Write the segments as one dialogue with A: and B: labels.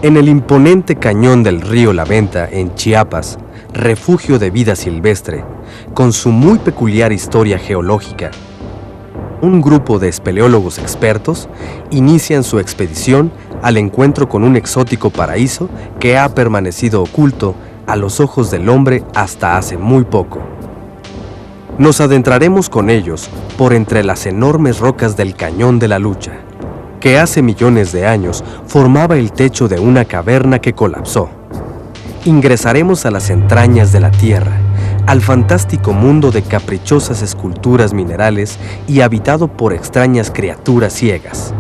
A: En el imponente cañón del río La Venta, en Chiapas, refugio de vida silvestre, con su muy peculiar historia geológica, un grupo de espeleólogos expertos inician su expedición al encuentro con un exótico paraíso que ha permanecido oculto a los ojos del hombre hasta hace muy poco. Nos adentraremos con ellos por entre las enormes rocas del Cañón de la Lucha, que hace millones de años formaba el techo de una caverna que colapsó. Ingresaremos a las entrañas de la Tierra, al fantástico mundo de caprichosas esculturas minerales y habitado por extrañas criaturas ciegas.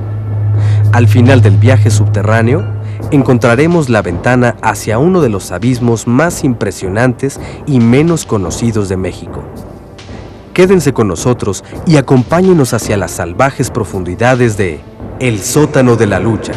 A: Al final del viaje subterráneo, encontraremos la ventana hacia uno de los abismos más impresionantes y menos conocidos de México. Quédense con nosotros y acompáñenos hacia las salvajes profundidades de El Sótano de la Lucha.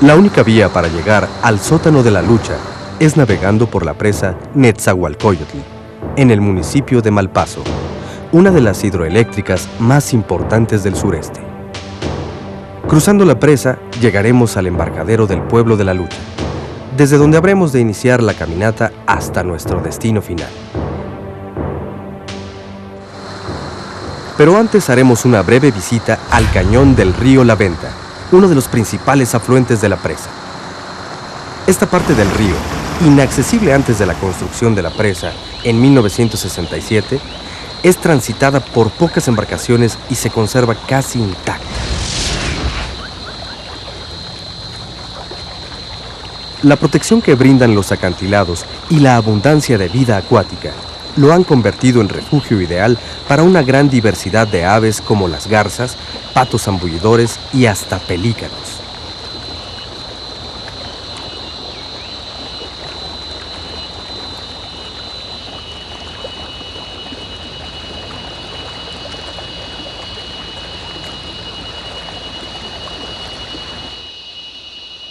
A: La única vía para llegar al Sótano de la Lucha es navegando por la presa Netzahualcóyotl, en el municipio de Malpaso, una de las hidroeléctricas más importantes del sureste. Cruzando la presa, llegaremos al embarcadero del pueblo de la Lucha, desde donde habremos de iniciar la caminata hasta nuestro destino final. Pero antes haremos una breve visita al cañón del río La Venta, uno de los principales afluentes de la presa. Esta parte del río, inaccesible antes de la construcción de la presa en 1967, es transitada por pocas embarcaciones y se conserva casi intacta. La protección que brindan los acantilados y la abundancia de vida acuática lo han convertido en refugio ideal para una gran diversidad de aves como las garzas, patos zambullidores y hasta pelícanos.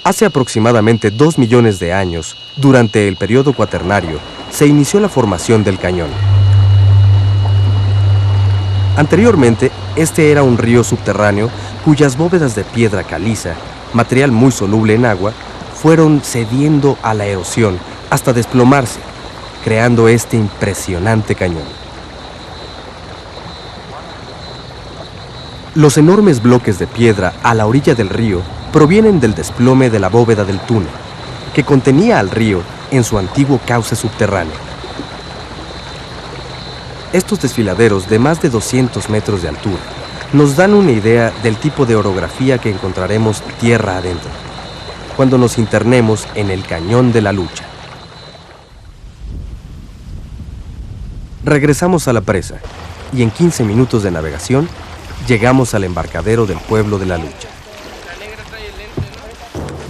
A: Hace aproximadamente 2 millones de años, durante el periodo cuaternario, se inició la formación del cañón. Anteriormente, este era un río subterráneo cuyas bóvedas de piedra caliza, material muy soluble en agua, fueron cediendo a la erosión hasta desplomarse, creando este impresionante cañón. Los enormes bloques de piedra a la orilla del río provienen del desplome de la bóveda del túnel, que contenía al río en su antiguo cauce subterráneo. Estos desfiladeros de más de 200 metros de altura nos dan una idea del tipo de orografía que encontraremos tierra adentro, cuando nos internemos en el Cañón de la Lucha. Regresamos a la presa y en 15 minutos de navegación llegamos al embarcadero del pueblo de la Lucha.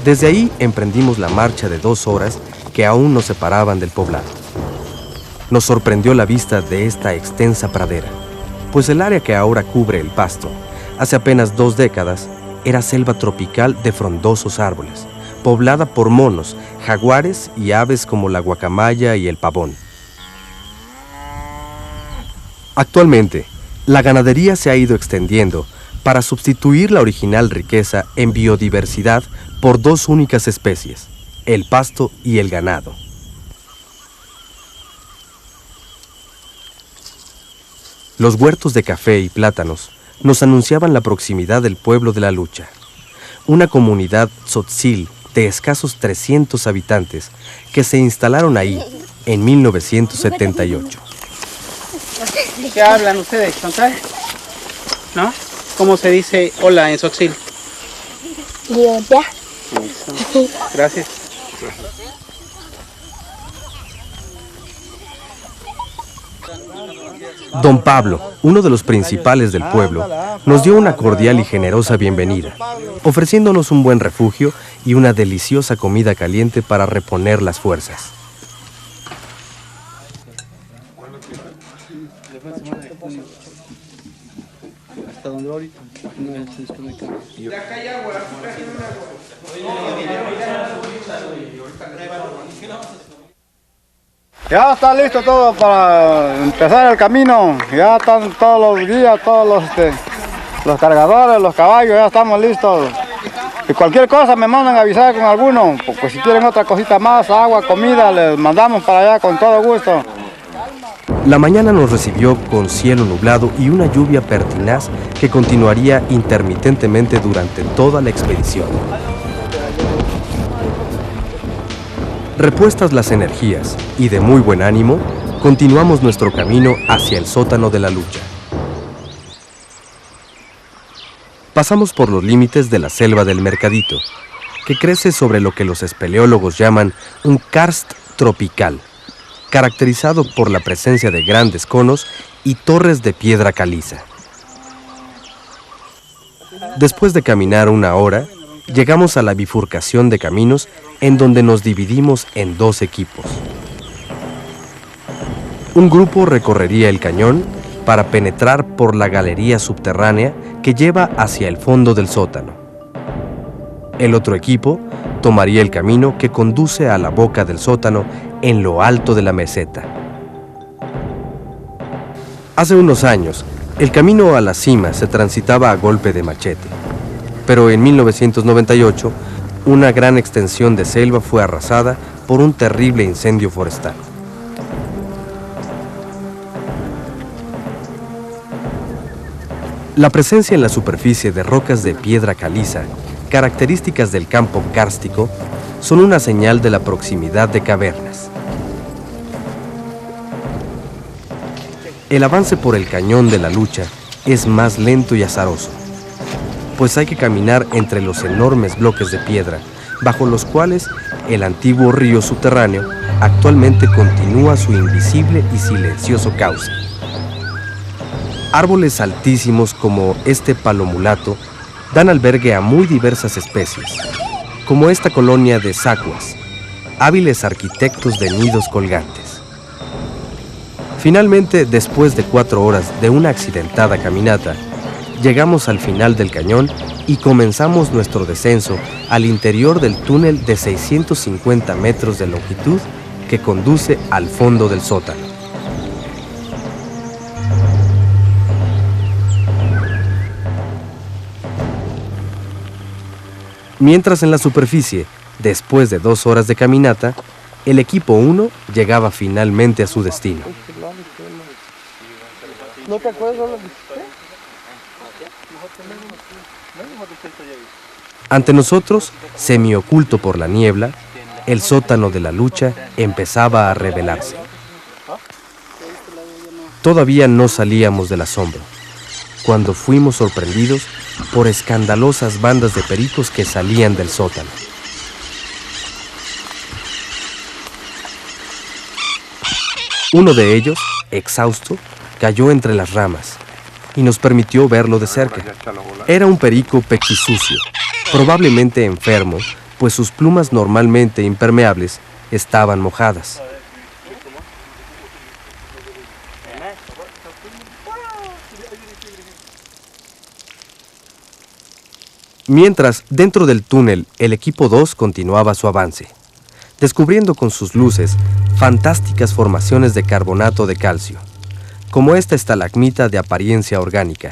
A: Desde ahí emprendimos la marcha de 2 horas que aún nos separaban del poblado. Nos sorprendió la vista de esta extensa pradera, pues el área que ahora cubre el pasto, hace apenas 2 décadas, era selva tropical de frondosos árboles, poblada por monos, jaguares y aves como la guacamaya y el pavón. Actualmente, la ganadería se ha ido extendiendo para sustituir la original riqueza en biodiversidad por 2 únicas especies, el pasto y el ganado. Los huertos de café y plátanos nos anunciaban la proximidad del pueblo de la Lucha, una comunidad tzotzil de escasos 300 habitantes que se instalaron ahí en 1978.
B: ¿Qué hablan ustedes, Chantal? ¿No? ¿Cómo se dice hola en Tzotzil?
C: Hola.
B: Gracias.
A: Don Pablo, uno de los principales del pueblo, nos dio una cordial y generosa bienvenida, ofreciéndonos un buen refugio y una deliciosa comida caliente para reponer las fuerzas.
D: Ya está listo todo para empezar el camino. Ya están todos los guías, todos los cargadores, los caballos, ya estamos listos. Y cualquier cosa me mandan a avisar con alguno. Pues si quieren otra cosita más, agua, comida, les mandamos para allá con todo gusto.
A: La mañana nos recibió con cielo nublado y una lluvia pertinaz que continuaría intermitentemente durante toda la expedición. Repuestas las energías y de muy buen ánimo, continuamos nuestro camino hacia el sótano de la lucha. Pasamos por los límites de la selva del Mercadito, que crece sobre lo que los espeleólogos llaman un karst tropical, caracterizado por la presencia de grandes conos y torres de piedra caliza. Después de caminar una hora, llegamos a la bifurcación de caminos en donde nos dividimos en dos equipos. Un grupo recorrería el cañón para penetrar por la galería subterránea que lleva hacia el fondo del sótano. El otro equipo tomaría el camino que conduce a la boca del sótano en lo alto de la meseta. Hace unos años, el camino a la cima se transitaba a golpe de machete, pero en 1998, una gran extensión de selva fue arrasada por un terrible incendio forestal. La presencia en la superficie de rocas de piedra caliza, características del campo kárstico, son una señal de la proximidad de cavernas. El avance por el cañón de la lucha es más lento y azaroso, pues hay que caminar entre los enormes bloques de piedra, bajo los cuales el antiguo río subterráneo actualmente continúa su invisible y silencioso cauce. Árboles altísimos como este palo mulato dan albergue a muy diversas especies, como esta colonia de sacuas, hábiles arquitectos de nidos colgantes. Finalmente, después de 4 horas de una accidentada caminata, llegamos al final del cañón y comenzamos nuestro descenso al interior del túnel de 650 metros de longitud que conduce al fondo del sótano. Mientras en la superficie, después de 2 horas de caminata, el equipo 1 llegaba finalmente a su destino.
D: ¿No te acuerdas de lo que hiciste?
A: Ante nosotros, semioculto por la niebla, el sótano de la lucha empezaba a revelarse. Todavía no salíamos del asombro, cuando fuimos sorprendidos por escandalosas bandas de pericos que salían del sótano. Uno de ellos, exhausto, cayó entre las ramas y nos permitió verlo de cerca. Era un perico pechisucio, probablemente enfermo, pues sus plumas normalmente impermeables estaban mojadas. Mientras, dentro del túnel, el equipo 2 continuaba su avance, descubriendo con sus luces fantásticas formaciones de carbonato de calcio, como esta estalagmita de apariencia orgánica,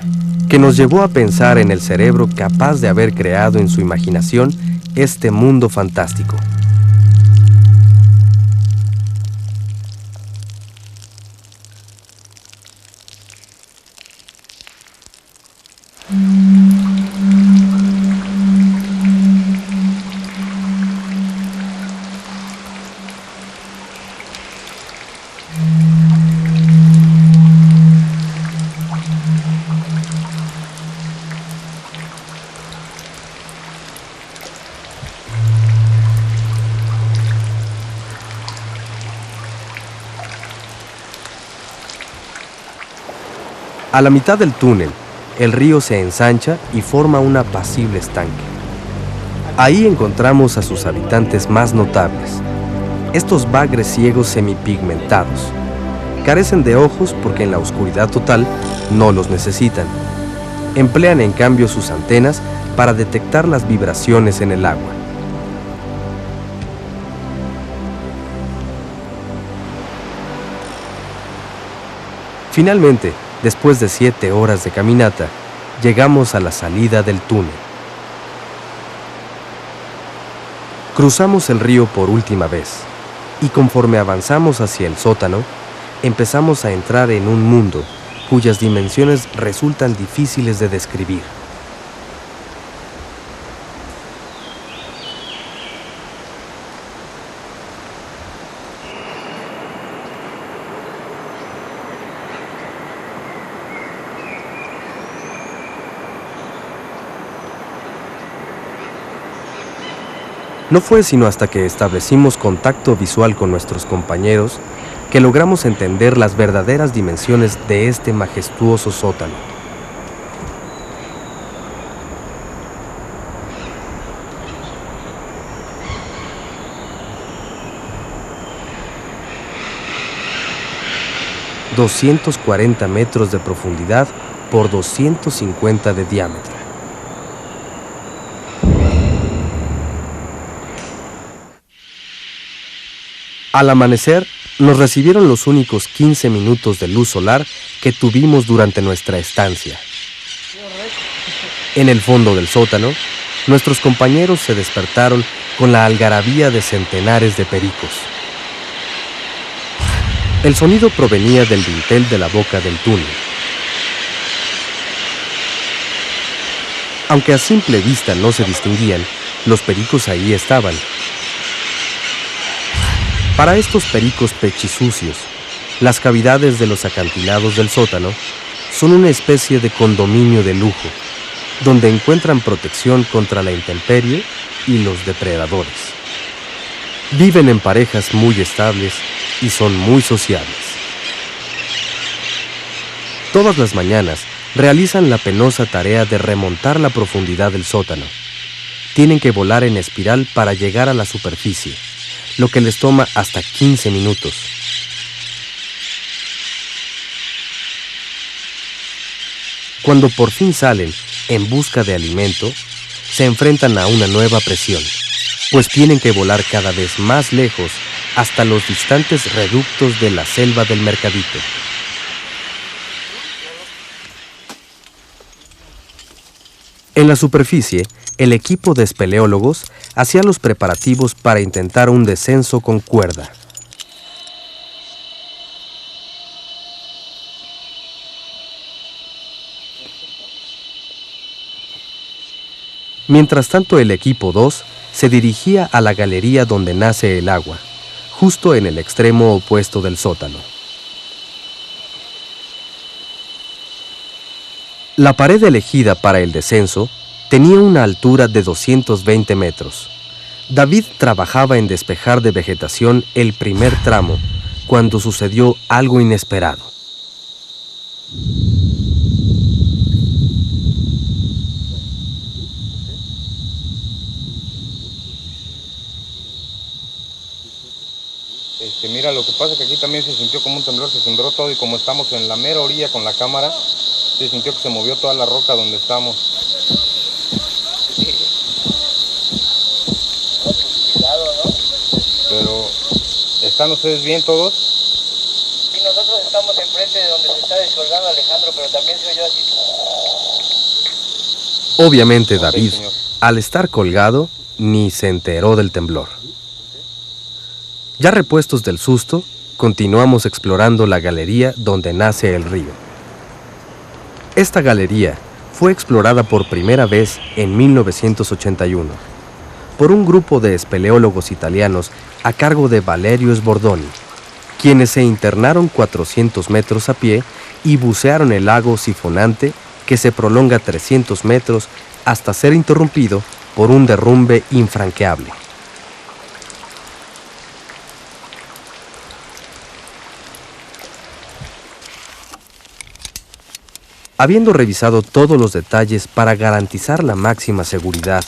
A: que nos llevó a pensar en el cerebro capaz de haber creado en su imaginación este mundo fantástico. A la mitad del túnel, el río se ensancha y forma un apacible estanque. Ahí encontramos a sus habitantes más notables, estos bagres ciegos semipigmentados. Carecen de ojos porque en la oscuridad total no los necesitan. Emplean en cambio sus antenas para detectar las vibraciones en el agua. Finalmente, después de 7 horas de caminata, llegamos a la salida del túnel. Cruzamos el río por última vez, y conforme avanzamos hacia el sótano, empezamos a entrar en un mundo cuyas dimensiones resultan difíciles de describir. No fue sino hasta que establecimos contacto visual con nuestros compañeros que logramos entender las verdaderas dimensiones de este majestuoso sótano. ...240 metros de profundidad por 250 de diámetro. Al amanecer, nos recibieron los únicos 15 minutos de luz solar que tuvimos durante nuestra estancia. En el fondo del sótano, nuestros compañeros se despertaron con la algarabía de centenares de pericos. El sonido provenía del dintel de la boca del túnel. Aunque a simple vista no se distinguían, los pericos ahí estaban. Para estos pericos pechisucios, las cavidades de los acantilados del sótano son una especie de condominio de lujo, donde encuentran protección contra la intemperie y los depredadores. Viven en parejas muy estables y son muy sociables. Todas las mañanas realizan la penosa tarea de remontar la profundidad del sótano. Tienen que volar en espiral para llegar a la superficie, lo que les toma hasta 15 minutos. Cuando por fin salen en busca de alimento, se enfrentan a una nueva presión, pues tienen que volar cada vez más lejos hasta los distantes reductos de la selva del Mercadito. En la superficie, el equipo de espeleólogos hacía los preparativos para intentar un descenso con cuerda. Mientras tanto, el equipo 2 se dirigía a la galería donde nace el agua, justo en el extremo opuesto del sótano. La pared elegida para el descenso tenía una altura de 220 metros. David trabajaba en despejar de vegetación el primer tramo, cuando sucedió algo inesperado.
E: Mira, lo que pasa es que aquí también se sintió como un temblor, se cimbró todo y como estamos en la mera orilla con la cámara, se sintió que se movió toda la roca donde estamos. Pero, ¿están ustedes bien todos?
F: Sí, nosotros estamos enfrente de donde se está descolgando Alejandro, pero también se oyó así.
A: Obviamente David, al estar colgado, ni se enteró del temblor. Ya repuestos del susto, continuamos explorando la galería donde nace el río. Esta galería fue explorada por primera vez en 1981 por un grupo de espeleólogos italianos a cargo de Valerio Sbordoni, quienes se internaron 400 metros a pie y bucearon el lago sifonante que se prolonga 300 metros hasta ser interrumpido por un derrumbe infranqueable. Habiendo revisado todos los detalles para garantizar la máxima seguridad,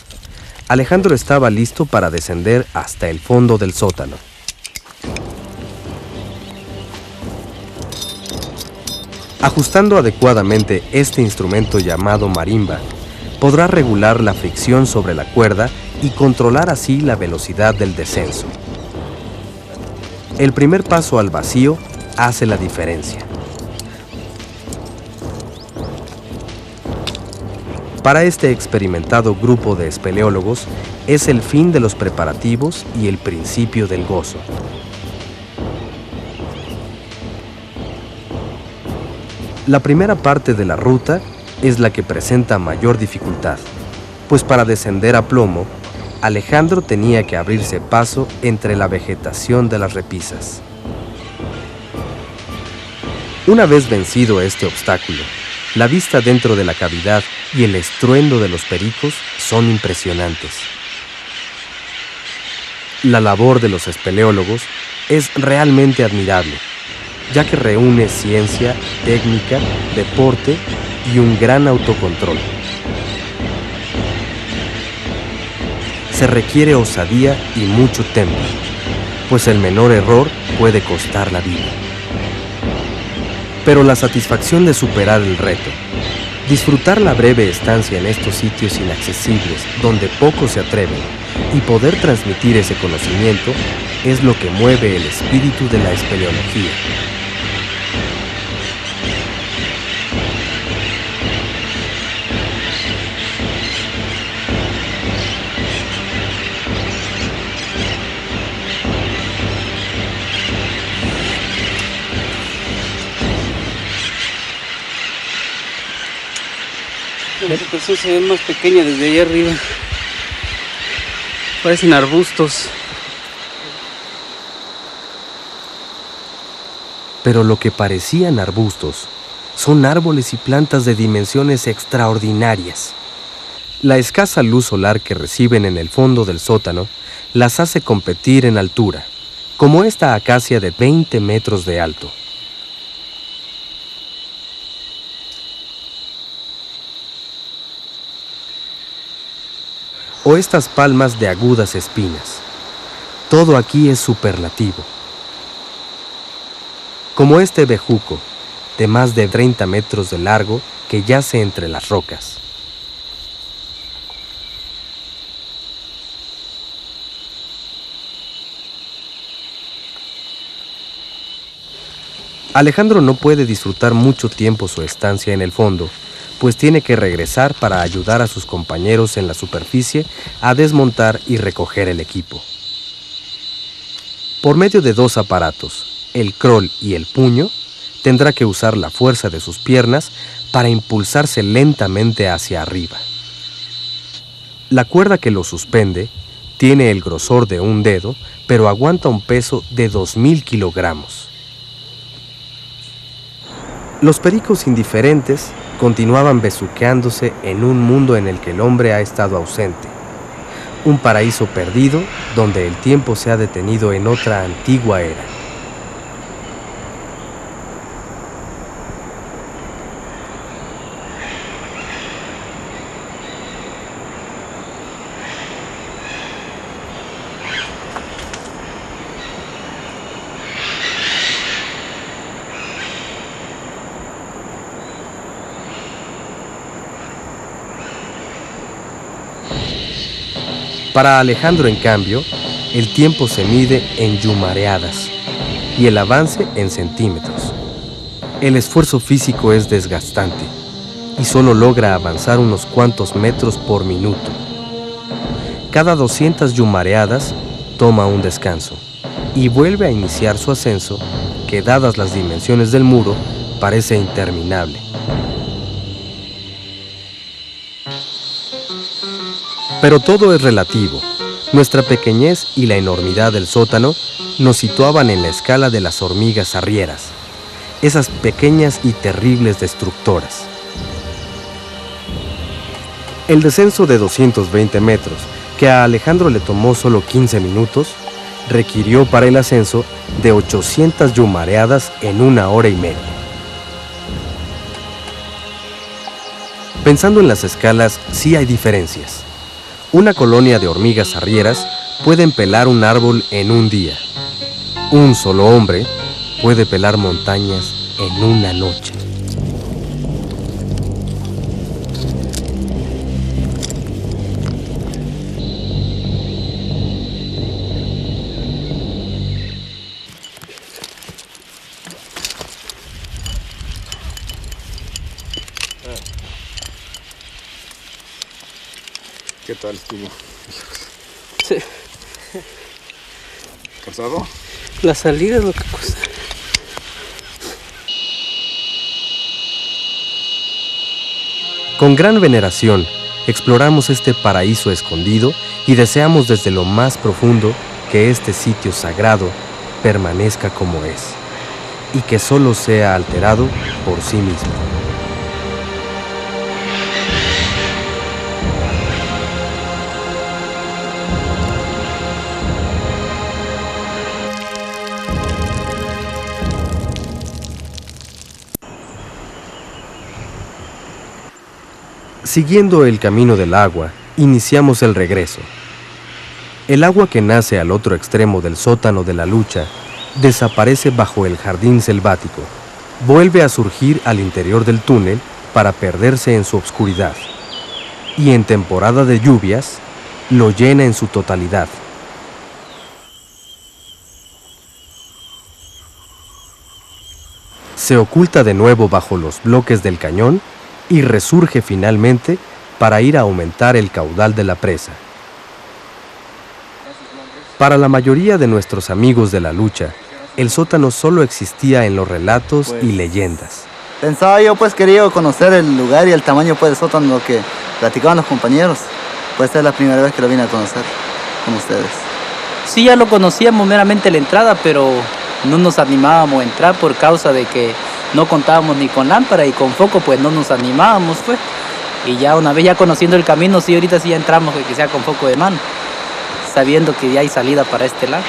A: Alejandro estaba listo para descender hasta el fondo del sótano. Ajustando adecuadamente este instrumento llamado marimba, podrá regular la fricción sobre la cuerda y controlar así la velocidad del descenso. El primer paso al vacío hace la diferencia. Para este experimentado grupo de espeleólogos, es el fin de los preparativos y el principio del gozo. La primera parte de la ruta es la que presenta mayor dificultad, pues para descender a plomo, Alejandro tenía que abrirse paso entre la vegetación de las repisas. Una vez vencido este obstáculo, la vista dentro de la cavidad y el estruendo de los pericos son impresionantes. La labor de los espeleólogos es realmente admirable, ya que reúne ciencia, técnica, deporte y un gran autocontrol. Se requiere osadía y mucho temple, pues el menor error puede costar la vida. Pero la satisfacción de superar el reto, disfrutar la breve estancia en estos sitios inaccesibles donde pocos se atreven y poder transmitir ese conocimiento es lo que mueve el espíritu de la espeleología.
B: La vegetación se ve más pequeña desde allá arriba. Parecen arbustos.
A: Pero lo que parecían arbustos son árboles y plantas de dimensiones extraordinarias. La escasa luz solar que reciben en el fondo del sótano las hace competir en altura, como esta acacia de 20 metros de alto. O estas palmas de agudas espinas. Todo aquí es superlativo. Como este bejuco, de más de 30 metros de largo, que yace entre las rocas. Alejandro no puede disfrutar mucho tiempo su estancia en el fondo, pues tiene que regresar para ayudar a sus compañeros en la superficie a desmontar y recoger el equipo. Por medio de dos aparatos, el crawl y el puño, tendrá que usar la fuerza de sus piernas para impulsarse lentamente hacia arriba. La cuerda que lo suspende tiene el grosor de un dedo, pero aguanta un peso de 2000 kilogramos. Los pericos indiferentes continuaban besuqueándose en un mundo en el que el hombre ha estado ausente. Un paraíso perdido donde el tiempo se ha detenido en otra antigua era. Para Alejandro, en cambio, el tiempo se mide en yumareadas y el avance en centímetros. El esfuerzo físico es desgastante y solo logra avanzar unos cuantos metros por minuto. Cada 200 yumareadas toma un descanso y vuelve a iniciar su ascenso, que dadas las dimensiones del muro, parece interminable. Pero todo es relativo. Nuestra pequeñez y la enormidad del sótano nos situaban en la escala de las hormigas arrieras, esas pequeñas y terribles destructoras. El descenso de 220 metros, que a Alejandro le tomó solo 15 minutos, requirió para el ascenso de 800 yumareadas en 1 hora y media. Pensando en las escalas, sí hay diferencias. Una colonia de hormigas arrieras pueden pelar un árbol en un día. Un solo hombre puede pelar montañas en una noche.
G: ¿Qué tal estuvo?
B: Sí.
G: ¿Cansado?
B: La salida es lo que cuesta.
A: Con gran veneración, exploramos este paraíso escondido y deseamos desde lo más profundo que este sitio sagrado permanezca como es y que solo sea alterado por sí mismo. Siguiendo el camino del agua, iniciamos el regreso. El agua que nace al otro extremo del sótano de la Lucha desaparece bajo el jardín selvático, vuelve a surgir al interior del túnel para perderse en su obscuridad, y en temporada de lluvias, lo llena en su totalidad. Se oculta de nuevo bajo los bloques del cañón y resurge finalmente para ir a aumentar el caudal de la presa. Para la mayoría de nuestros amigos de la Lucha, el sótano solo existía en los relatos y leyendas.
H: Pensaba yo, pues quería conocer el lugar y el tamaño pues, del sótano, lo que platicaban los compañeros. Pues esta es la primera vez que lo vine a conocer con ustedes.
I: Sí, ya lo conocíamos meramente la entrada, pero no nos animábamos a entrar por causa de que no contábamos ni con lámpara y con foco, pues no nos animábamos, pues. Y ya una vez ya conociendo el camino, sí, ahorita sí ya entramos, que sea con foco de mano, sabiendo que ya hay salida para este lado.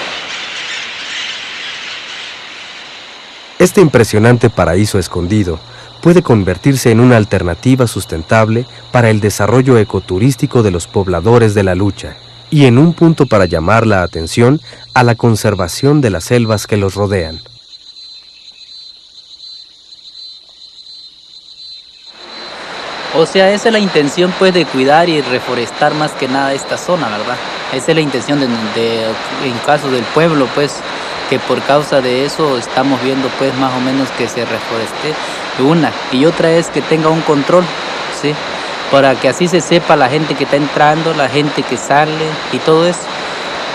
A: Este impresionante paraíso escondido puede convertirse en una alternativa sustentable para el desarrollo ecoturístico de los pobladores de la Lucha y en un punto para llamar la atención a la conservación de las selvas que los rodean.
I: O sea, esa es la intención pues de cuidar y reforestar más que nada esta zona, ¿verdad? Esa es la intención en caso del pueblo, pues, que por causa de eso estamos viendo pues más o menos que se reforeste una. Y otra es que tenga un control, ¿sí? Para que así se sepa la gente que está entrando, la gente que sale y todo eso.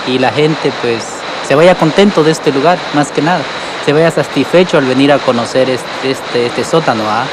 I: Y la gente pues se vaya contento de este lugar, más que nada. Se vaya satisfecho al venir a conocer este sótano, ¿ah?